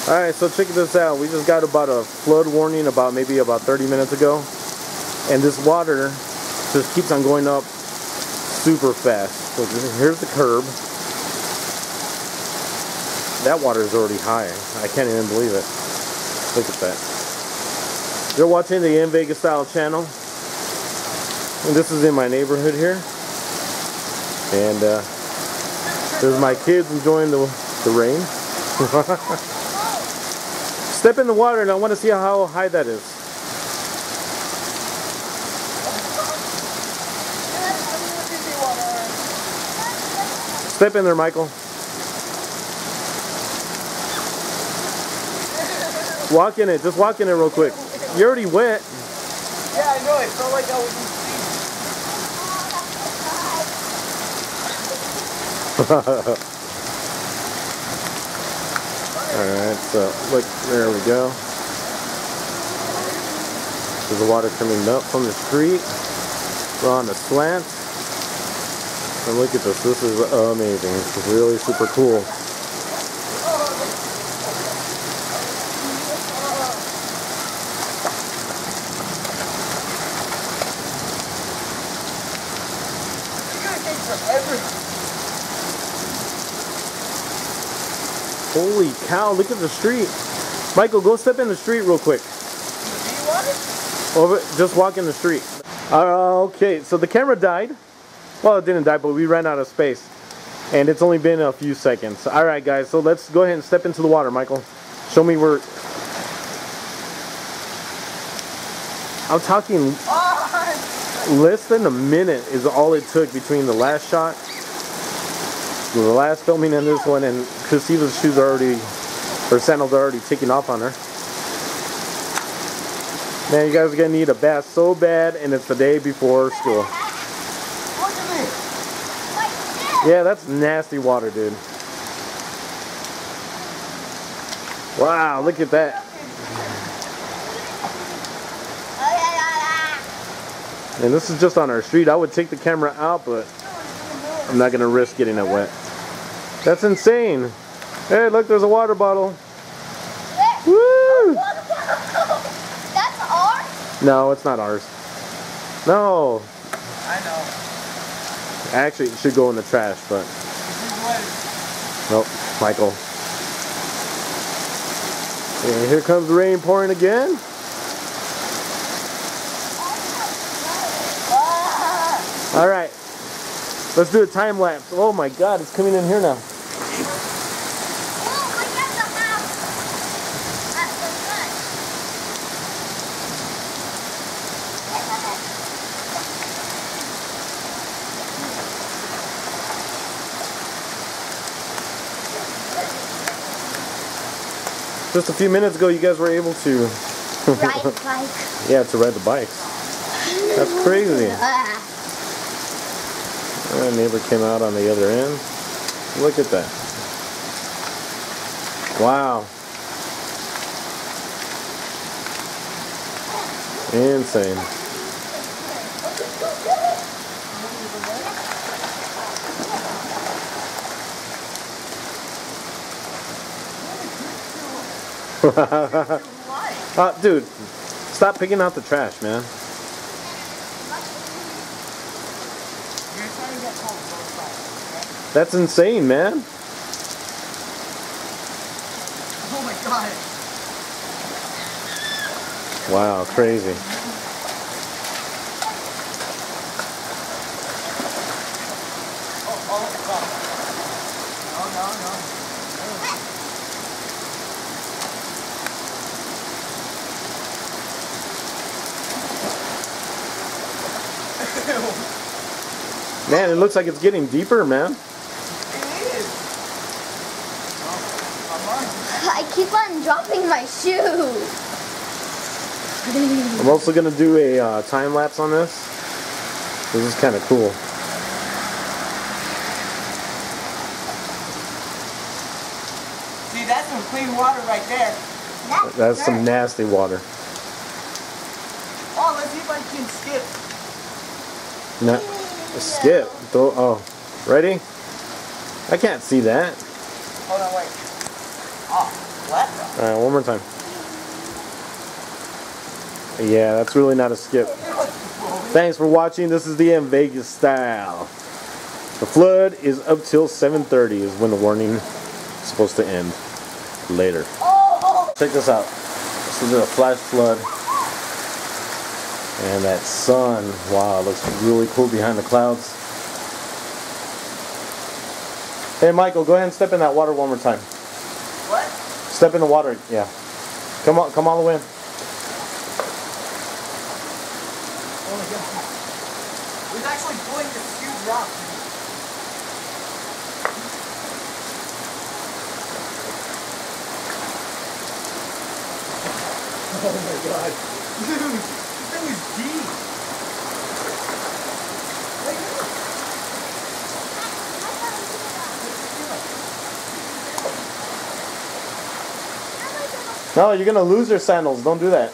Alright, so check this out. We just got about a flood warning maybe about 30 minutes ago. And this water just keeps on going up super fast. So here's the curb. That water is already high. I can't even believe it. Look at that. You're watching the Mvegastyle channel. And this is in my neighborhood here. And there's my kids enjoying the rain. Step in the water and I want to see how high that is. Step in there, Michael. Walk in it. Just walk in it real quick. You're already wet. Yeah, I know. It felt like I was in sleep. Alright, so look, there we go. There's the water coming up from the street. We're on a slant. And look at this. This is amazing. It's really super cool. Holy cow, look at the street. Michael, go step in the street real quick. Just walk in the street. Okay, so the camera died. Well, it didn't die, but we ran out of space. And it's only been a few seconds. Alright guys, so let's go ahead and step into the water, Michael. Show me where... I'm talking... Less than a minute is all it took between the last shot, the last filming, and this one, and Christina's shoes are already, her sandals are already taking off on her. Man, you guys are gonna need a bath so bad, and it's the day before school. Yeah, that's nasty water, dude. Wow, look at that. And this is just on our street. I would take the camera out, but I'm not gonna risk getting it wet. That's insane. Hey, look, there's a water bottle. Woo! That's ours? No, it's not ours. No. I know. Actually, it should go in the trash, but... Nope, Michael. And here comes the rain pouring again. Alright, let's do a time lapse. Oh my god, it's coming in here now. Just a few minutes ago, you guys were able to ride the bike. Yeah, to ride the bikes. That's crazy. A neighbor came out on the other end. Look at that. Wow. Insane. Dude, stop picking out the trash, man. That's insane, man. Oh my god. Wow, crazy. Man, it looks like it's getting deeper, man. I keep on dropping my shoes. I'm also going to do a time lapse on this. This is kind of cool. See, that's some clean water right there. That's some nasty water. Oh, let's see if I can skip. No, skip. Oh, ready? I can't see that. Hold on, wait. Oh. What? Alright, one more time. Yeah, that's really not a skip. Thanks for watching. This is the Mvegastyle. The flood is up till 7:30 is when the warning is supposed to end. Later. Check this out. This is a flash flood. And that sun, wow, it looks really cool behind the clouds. Hey Michael, go ahead and step in that water one more time. What? Step in the water, yeah. Come on, come all the way in. Oh my god. He's actually pulling this huge rock. Oh my god. Dude, this thing is deep. No, you're gonna lose your sandals. Don't do that.